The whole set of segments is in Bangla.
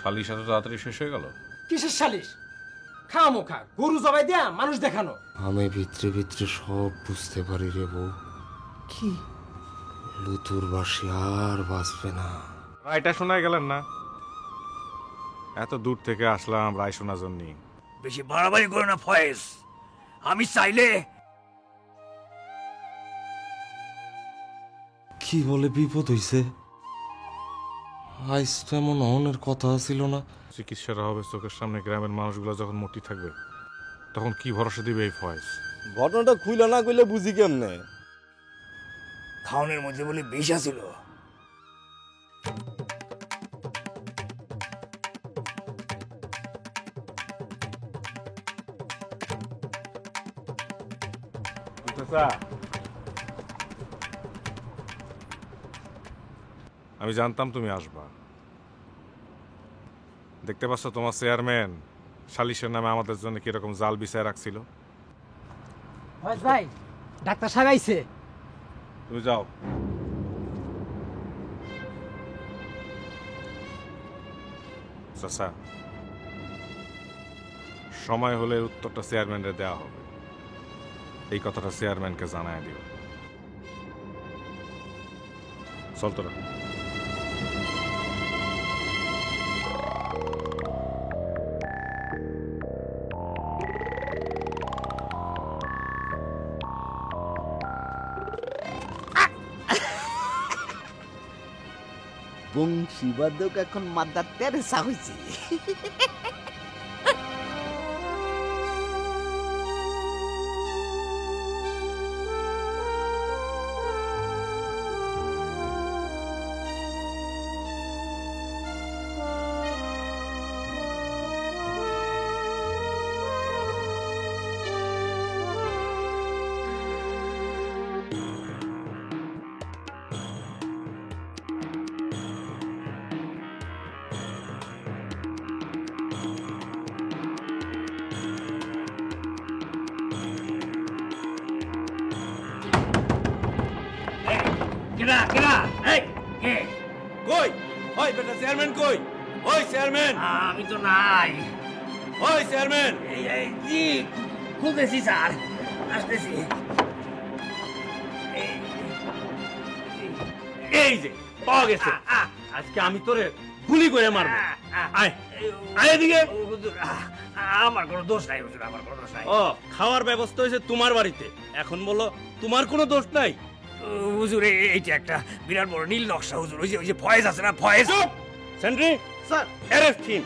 সালিশ এত তাড়াতাড়ি শেষ হয়ে গেল? কিসের সালিশ? খামোখা গরু জবাই দেয়া মানুষ দেখানো। আমি ভিতরে ভিতরে সব বুঝতে পারি রে বউ। কি? লুতুর বাসি আর বাঁচবে না। রায়টা শোনায় গেলেন না? এত দূর থেকে আসলাম রায় শোনার জন্য। বেশি বাড়াবাড়ি করো না ফয়েজ। আমি চাইলে কি বলে বিপদ হইছে? আইস তো এমন অনের কথা ছিল না। চিকিৎসার হবে চোখের সামনে, গ্রামের মানুষগুলো যখন মোটি থাকবে তখন কি ভরসা দিবে এই ফয়েজ? ঘটনাটা খুইলা না কইলে বুঝি কেমনে? খাওয়ানোর মধ্যে বলে বিষ ছিল। আমি জানতাম তুমি আসবা। দেখতে পাচ্ছ তোমার চেয়ারম্যান সালিশের নামে আমাদের জন্য কিরকম জাল বিছায় রাখছিল। ভাই ডাক্তার সাহেব আইছে। তুমি যাও। চাচা, সময় হলে উত্তরটা চেয়ারম্যানরে দেওয়া হবে। এই কথাটা চেয়ারম্যানকে জানায় দিও। চল তোরা। বংশীবাদক এখন মাদার তেরেসা হয়েছে। কেনা কেনা এই কে কই ওই বেটা চেয়ারম্যান কই? ওই চেয়ারম্যান, আমি তো নাই। ওই চেয়ারম্যান। জি খুলতেছি স্যার, আসতেছি। এই যে পাওয়া গেছে। আজকে আমি তোরে গুলি করে মারবো। আয় আয় এদিকে। আমার কোনো দোষ নাই হুজুর, আমার কোনো দোষ নাই। ও, খাওয়ার ব্যবস্থা হয়েছে তোমার বাড়িতে, এখন বলো তোমার কোনো দোষ নাই? হুজুর এইটা একটা বিরাট বড় নীল নকশা হুজুর। ওই যে ফয়েজ আছে না, Faiz. Sentry sir, arrest him.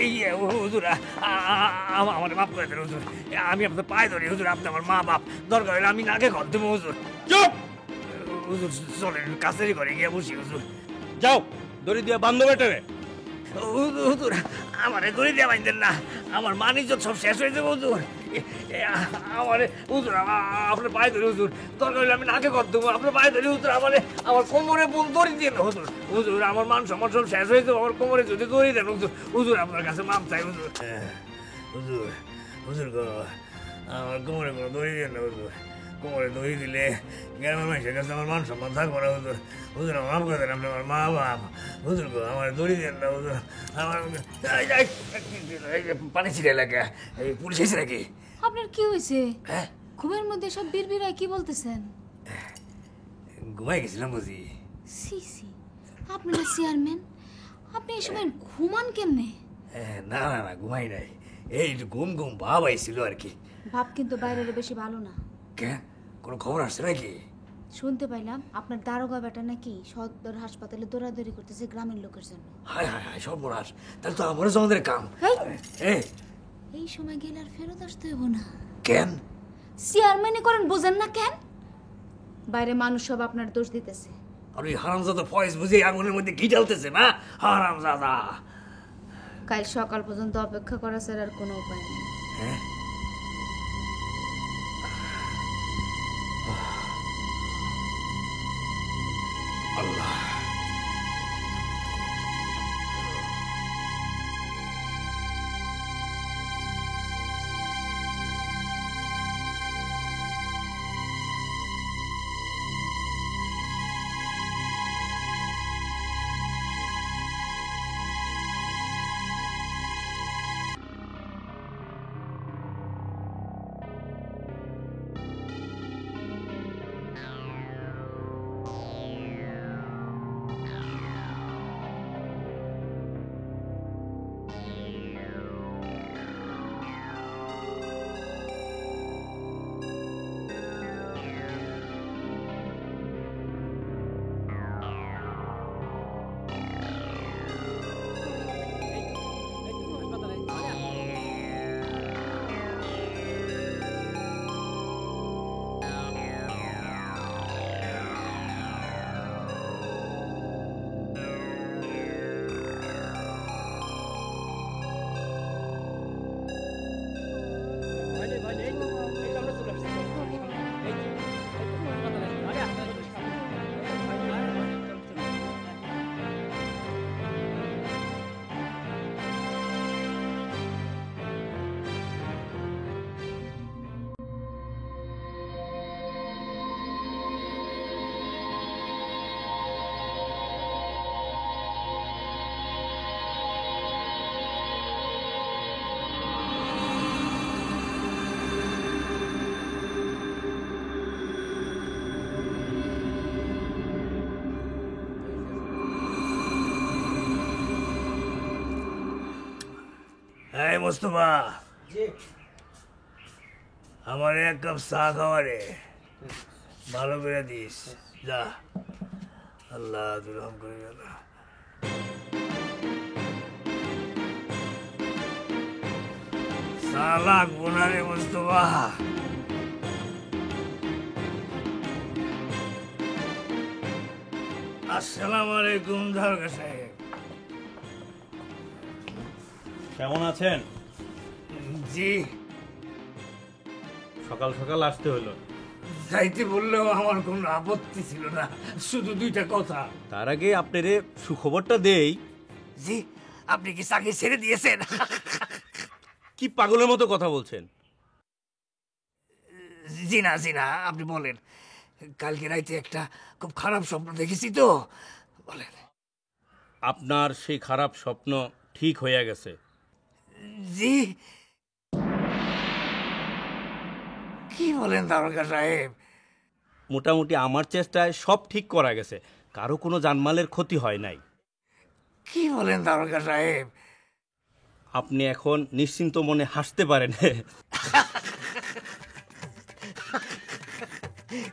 এই হুজুর আমার মাফ করে দেন হুজুর। আমি আপনার পায়ে ধরি হুজুর, আপনি আমার মা বাপ। দরকার হলে আমি নাকে ঘর দেবো হুজুর। চুপ হুজুর চলেন কাছেরই ঘরে গিয়ে বসি হুজুর। যাও, দড়ি দিয়ে বান্ধব বেটারে। হুজুর আমার দড়ি দিয়ে বাইন্দেন না, আমার মানিজ্জত সব শেষ হয়ে যাবে হুজুর। আমার হুজুর আপনার পায়ে ধরি হুজুর, দরকার হলে আমি নাকে ঘর দেবো। আপনার পায়ে ধরি হুজুর, আমার কোমরে দড়ি দিয়ে না হুজুর। হুজুর আমার মান সম্মান সব শেষ হয়ে যাবে, আমার কোমরে যদি দড়ি দেন হুজুর। হুজুর আপনার কাছে মাপ চাই হুজুর। হুজুর হুজুর গো, আমার কোমরে কোনো দড়ি দেন না হুজুর। কোমরে দড়ি দিলে গ্রামের মানুষের কাছে আমার মান সম্মান থাকবো না হুজুর। হুজুর আমার মাফ করে দেন, আপনি আমার মা বাপ। হুজুর গো, আমার দড়ি দেন না হুজুর। আমার পানি ছিঁড়ে এলাকা, এই পুলিশ এসে নাকি? আপনার কি হয়েছে? হ্যাঁ ঘুমের মধ্যে সব বিড়বিড়ায় কি বলতেছেন? ঘুমাই গেছিলাম বুঝি। সি সি, আপনারা চেয়ারম্যান, আপনি এই সময় ঘুমান কেমনে? না না না, ঘুমাই নাই। এই ঘুম ঘুম ভাব আইছিল আর কি। ভাব কিন্তু বাইরের বেশি ভালো না। কে কোনো খবর আসছে নাকি? শুনতে পাইলাম আপনার দারোগা বেটা নাকি সদর হাসপাতালে দৌড়াদৌড়ি করতেছে গ্রামের লোকের জন্য। হায় হায় হায়, সব বড় তাহলে তো আমারও আমাদের কাম। এই এই সময় গেলে আর ফেরত আসতে হইব না। কেন? চেয়ারম্যানই করেন, বোঝেন না কেন? বাইরে মানুষ সব আপনার দোষ দিতেছে। আর ওই হারামজাদা ফয়েজ বুঝি আঙুলের মধ্যে ঘি ঢালতেছে না? হারামজাদা। কাল সকাল পর্যন্ত অপেক্ষা করা ছাড়া আর কোনো উপায় নেই। হ্যাঁ আল্লাহ। এই মোস্তফা, আমার এক কাপ চা খাওয়ারে ভালো করে দিস। যা, আল্লাহ দুরহম করে গেল। চা লাগবো না রে মোস্তফা। আসসালামু আলাইকুম দারোগা সাহেব। কেমন আছেন? জি। সকাল সকাল আসতে হলো। যাইতে বললেও আমার কোনো আপত্তি ছিল না, শুধু দুইটা কথা। তার আগে আপনারে সুখবরটা দেই। জি, আপনি কি চাকরি ছেড়ে দিয়েছেন? কি পাগলের মতো কথা বলছেন? জি না, আপনি বলেন। কালকে রাইতে একটা খুব খারাপ স্বপ্ন দেখেছি তো, বলেন। আপনার সেই খারাপ স্বপ্ন ঠিক হয়ে গেছে। জি। কি বলেন দারোগা সাহেব? মোটামুটি আমার চেষ্টায় সব ঠিক করা গেছে, কারো কোনো জানমালের ক্ষতি হয় নাই। কি বলেন দারোগা সাহেব? আপনি এখন নিশ্চিন্ত মনে হাসতে পারেন।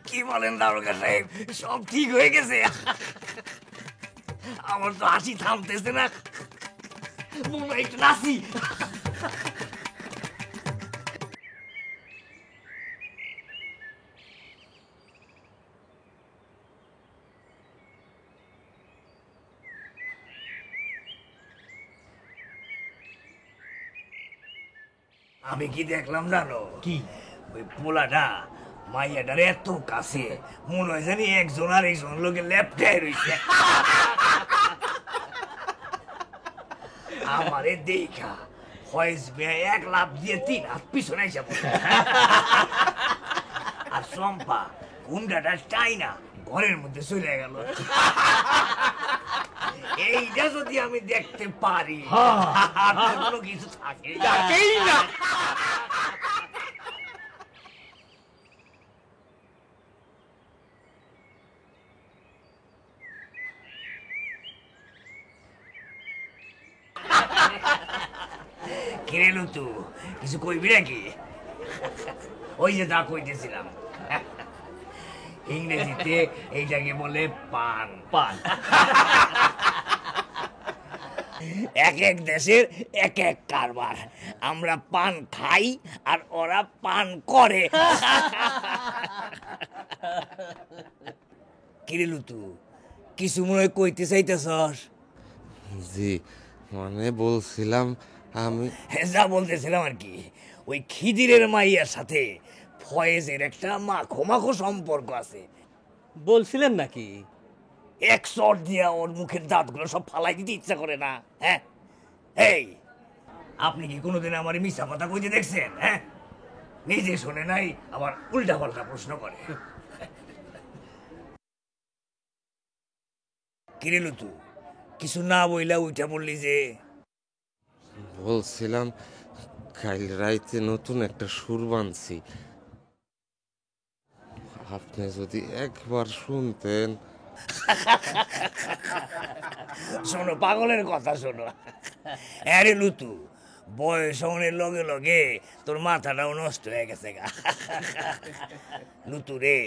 কি বলেন দারোগা সাহেব, সব ঠিক হয়ে গেছে? আমার তো হাসি থামতেছে না, মনে হয় একটু নাচি। আমি কি দেখলাম জানো? কি? ওই পোলাটা মাইয়াটার এত কাছে, মনে হয় জানি একজন আর একজন লোকে লেপটায় রয়েছে। আমারে দেখা ফয়েজ মিয়া এক লাফ দিয়ে 3 হাত পিছনে এসে পড়ে। আর চম্পা গুন্ডাটা চাই না ঘরের মধ্যে চলে গেল। এইটা যদি আমি দেখতে পারি, আর কোনো কিছু থাকে না। কিরে লুতু, কিছু কইবি নাকি? ওই যে যা কইতেছিলাম, ইংরেজিতে এইটাকে বলে পান। পান। এক এক দেশের এক এক কারবার। আমরা পান খাই আর ওরা পান করে। কিরে লুতু, কিছু মনে হয় কইতে চাইতেছস? জি, মানে বলছিলাম আমি। যা বলতেছিলাম আর কি, ওই খিদিরের মাইয়ার সাথে ফয়েজের একটা মাখো মাখো সম্পর্ক আছে। বলছিলেন নাকি? এক শট দিয়া ওর মুখের দাঁতগুলো সব ফালাই দিতে ইচ্ছা করে না? হ্যাঁ, এই আপনি কি কোনোদিন আমার মিথ্যা কথা কইতে দেখছেন? হ্যাঁ, নিজে শুনে নাই আবার উল্টা পাল্টা প্রশ্ন করে। কিরে লুতু, কিছু না বইলা উইটা বললি যে? বলছিলাম কাল রাইতে নতুন একটা সুর বানছি, আপনি যদি একবার শুনতেন। শোনো, পাগলের কথা শোনো। আরে লুতু, বয়স হওয়ার লগে লগে তোর মাথাটাও নষ্ট হয়ে গেছে গা। লুতু রে,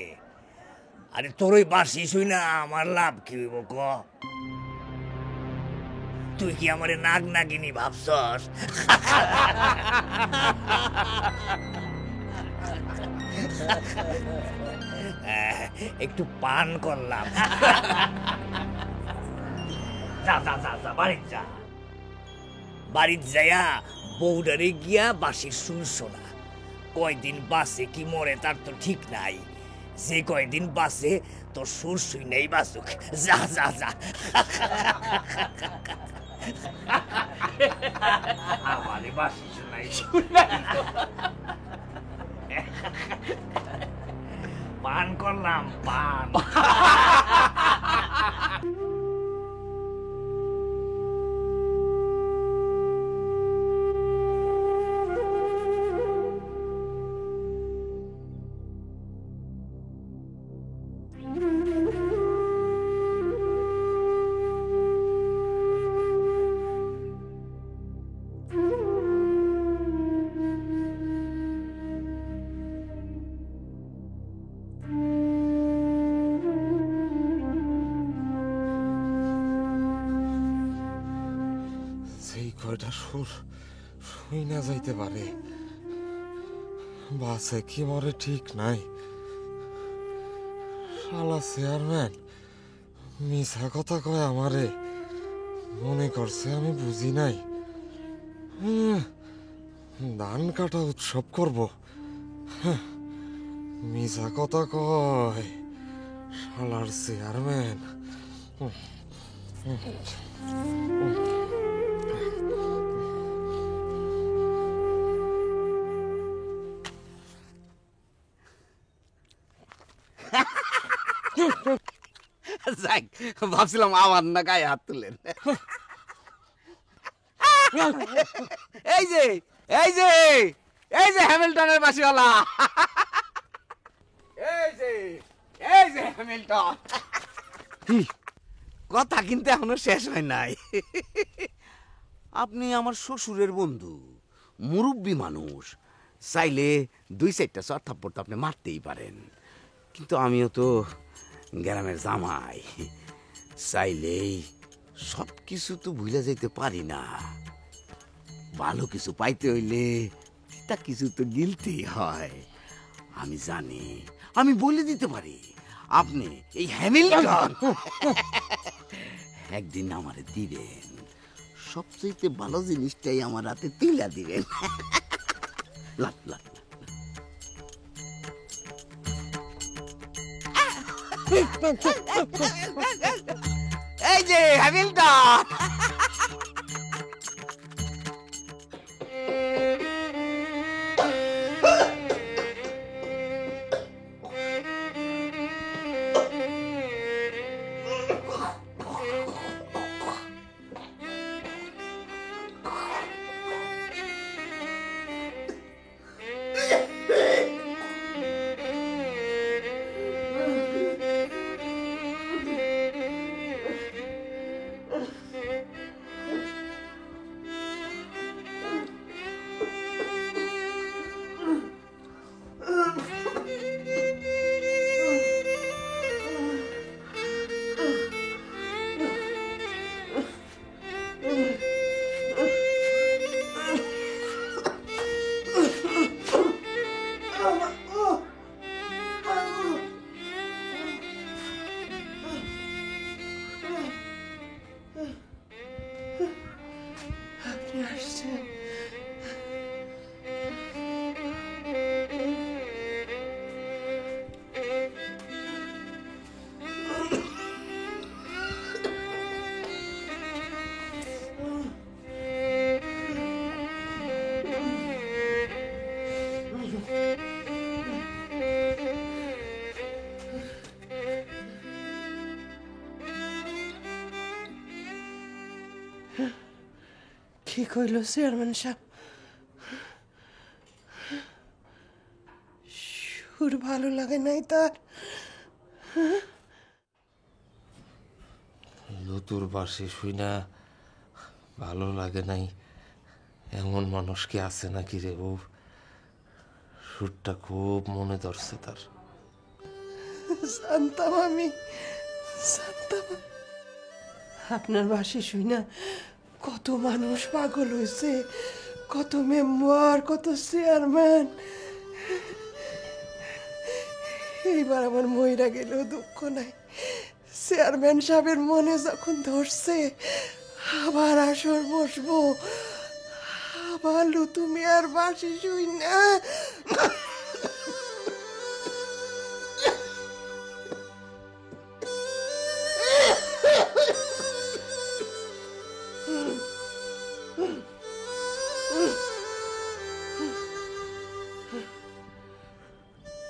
আরে তোর ওই বাসি শুই না আমার লাভ কি হইব ক? তুই কি আমারে নাগ নাগিনী ভাবছস? একটু পান করলাম। যা যা যা যা, বাড়ির যা। বাড়ির যাইয়া বউডারে গিয়া বাসির সুর শোনা। কয়দিন বাসে কি মরে তার তো ঠিক নাই। যে কয়দিন বাসে তোর সুর শুই নেই বাসুক। যা যা যা। আমারে বাসি শোনাই, পান করলাম পান। সুর শুই না যাইতে পারে, বাসে কি মরে ঠিক নাই। শালা চেয়ারম্যান মিছা কথা কয় আমারে, মনে করছে আমি বুঝি নাই। ধান কাটা উৎসব করব, মিছা কথা কয় শালার চেয়ারম্যান। যাক, ভাবছিলাম আমার না গায়ে হাত তুলেন। এই যে এই যে এই যে হ্যামিল্টনের বাসিওয়ালা, এই যে হ্যামিল্টন। কথা কিন্তু এখনো শেষ হয় নাই। আপনি আমার শ্বশুরের বন্ধু, মুরব্বী মানুষ, চাইলে 2-4টা চর থাপ্পড় তো আপনি মারতেই পারেন, কিন্তু আমিও তো গ্রামের জামাই, চাইলেই সব কিছু তো ভুলে যেতে পারি না। ভালো কিছু পাইতে হইলে তা কিছু তো গিলতেই হয়। আমি জানি, আমি বলে দিতে পারি, আপনি এই হ্যামিল্টন একদিন আমারে দিবেন, সবচেয়ে ভালো জিনিসটাই আমার হাতে তুলে দিবেন। লাট লাট এই যে হ্যামিল্টন। কি কইল চেয়ারম্যান সাহেব? সুর ভালো লাগে নাই তার? লুতুর বাসে শুই না ভালো লাগে নাই এমন মানুষ কি আছে নাকি রে বউ? সুরটা খুব মনে ধরছে তার। জানতাম, আমি জানতাম আপনার বাসে শুই না কত মানুষ পাগল হয়েছে, কত মেম্বার, কত চেয়ারম্যান। এইবার আমার মইরা গেলেও দুঃখ নাই। চেয়ারম্যান সাহেবের মনে যখন ধরছে আবার আসর বসবো, আবার তুমি আর বাসে শুই না।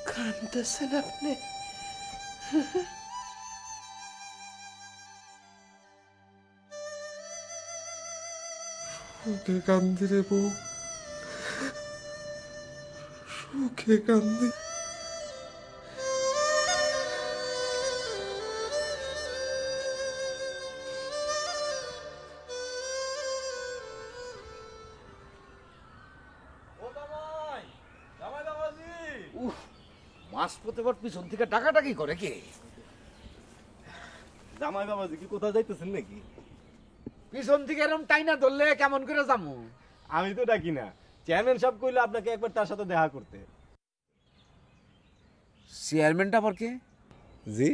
কাঁদতেছেন আপনি? সুখে কান্দি রে বউ, সুখে কান্দি। মাছ প্রতিবার পিছন থেকে ডাকাডাকি করে কে? জামাই বাবাজি কি কোথাও যাইতেছেন নাকি? পিছন থেকে এরকম টাইনা ধরলে কেমন করে যামু? আমি তো ডাকি না, চেয়ারম্যান সাহেব কইলো আপনাকে একবার তার সাথে দেখা করতে। চেয়ারম্যানটা আবার কে? জি,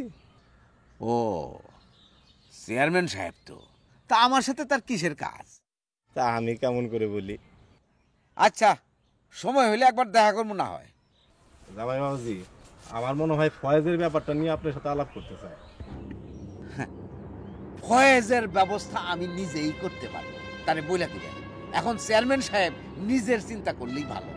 ও চেয়ারম্যান সাহেব তো। তা আমার সাথে তার কিসের কাজ? তা আমি কেমন করে বলি? আচ্ছা, সময় হলে একবার দেখা করবো না হয়। জামাই বাবুজি, আমার মনে হয় ফয়েজের ব্যাপারটা নিয়ে আপনার সাথে আলাপ করতে চাই। ফয়েজের ব্যবস্থা আমি নিজেই করতে পারবো, তারে বইলা দিবেন। এখন চেয়ারম্যান সাহেব নিজের চিন্তা করলেই ভালো।